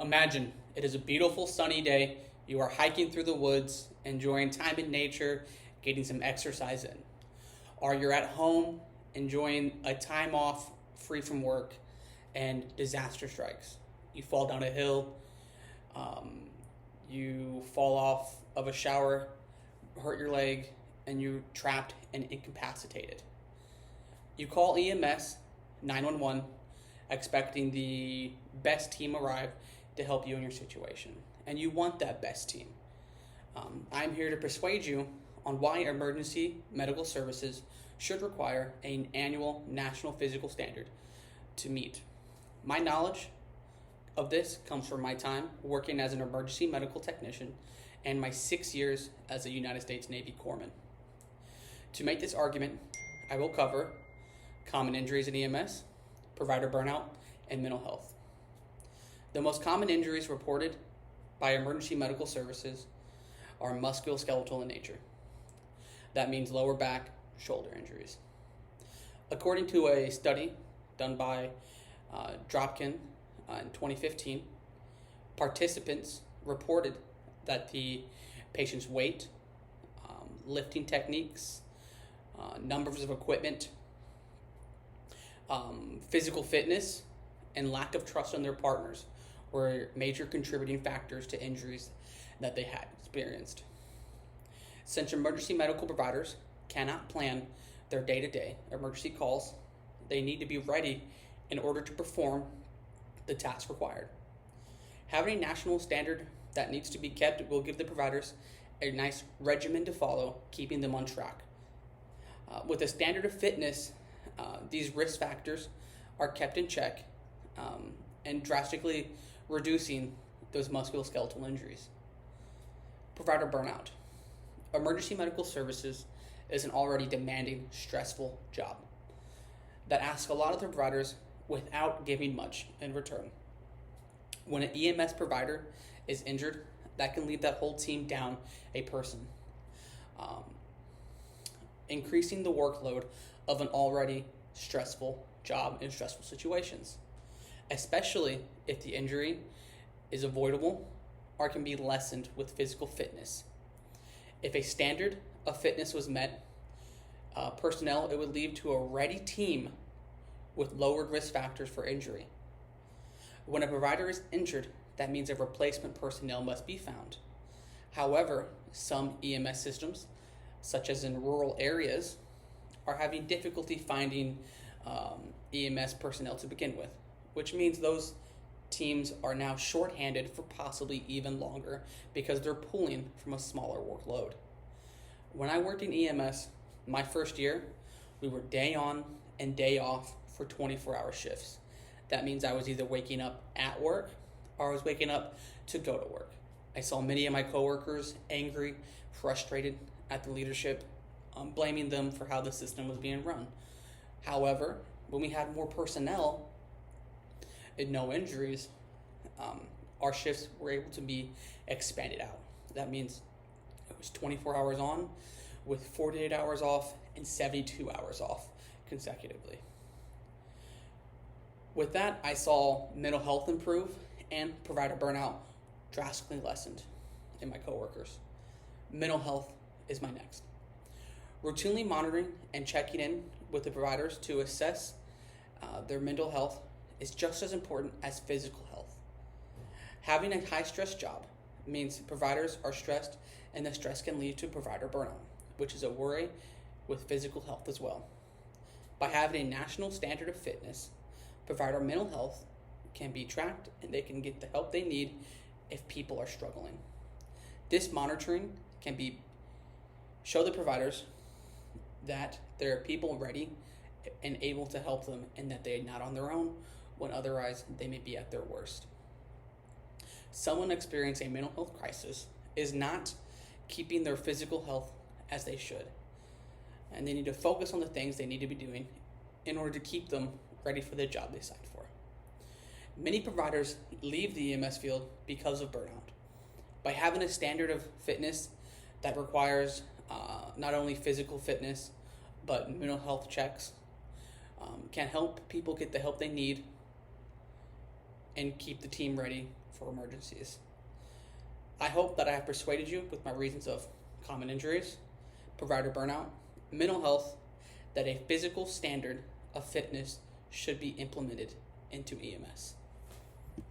Imagine it is a beautiful sunny day. You are hiking through the woods, enjoying time in nature, getting some exercise in. Or you're at home, enjoying a time off, free from work, and disaster strikes. You fall down a hill, um, you fall off of a shower, hurt your leg, and you're trapped and incapacitated. You call EMS 911, expecting the best team arrive to help you in your situation. And you want that best team. I'm here to persuade you on why emergency medical services should require an annual national physical standard to meet. My knowledge of this comes from my time working as an emergency medical technician and my 6 years as a United States Navy corpsman. To make this argument, I will cover common injuries in EMS, provider burnout, and mental health. The most common injuries reported by emergency medical services are musculoskeletal in nature. That means lower back, shoulder injuries. According to a study done by Dropkin in 2015, participants reported that the patient's weight, lifting techniques, numbers of equipment, physical fitness, and lack of trust in their partners were major contributing factors to injuries that they had experienced. Since emergency medical providers cannot plan their day-to-day emergency calls, they need to be ready in order to perform the tasks required. Having a national standard that needs to be kept will give the providers a nice regimen to follow, keeping them on track. With a standard of fitness, these risk factors are kept in check and drastically reducing those musculoskeletal injuries. Provider burnout. Emergency medical services is an already demanding, stressful job that asks a lot of the providers without giving much in return. When an EMS provider is injured, that can leave that whole team down a person, increasing the workload of an already stressful job in stressful situations, especially if the injury is avoidable or can be lessened with physical fitness. If a standard of fitness was met, personnel, it would lead to a ready team with lowered risk factors for injury. When a provider is injured, that means a replacement personnel must be found. However, some EMS systems, such as in rural areas, are having difficulty finding EMS personnel to begin with, which means those teams are now shorthanded for possibly even longer because they're pulling from a smaller workload. When I worked in EMS, my first year, we were day on and day off for 24-hour shifts. That means I was either waking up at work or I was waking up to go to work. I saw many of my coworkers angry, frustrated at the leadership, blaming them for how the system was being run. However, when we had more personnel and no injuries, our shifts were able to be expanded out. That means it was 24 hours on with 48 hours off and 72 hours off consecutively. With that, I saw mental health improve and provider burnout drastically lessened in my coworkers. Mental health is my next. Routinely monitoring and checking in with the providers to assess their mental health is just as important as physical health. Having a high-stress job means providers are stressed, and the stress can lead to provider burnout, which is a worry with physical health as well. By having a national standard of fitness, provider mental health can be tracked and they can get the help they need if people are struggling. This monitoring can show the providers that there are people ready and able to help them and that they are not on their own when otherwise they may be at their worst. Someone experiencing a mental health crisis is not keeping their physical health as they should, and they need to focus on the things they need to be doing in order to keep them ready for the job they signed for. Many providers leave the EMS field because of burnout. By having a standard of fitness that requires not only physical fitness but mental health checks, can help people get the help they need and keep the team ready for emergencies. I hope that I have persuaded you with my reasons of common injuries, provider burnout, mental health, that a physical standard of fitness should be implemented into EMS.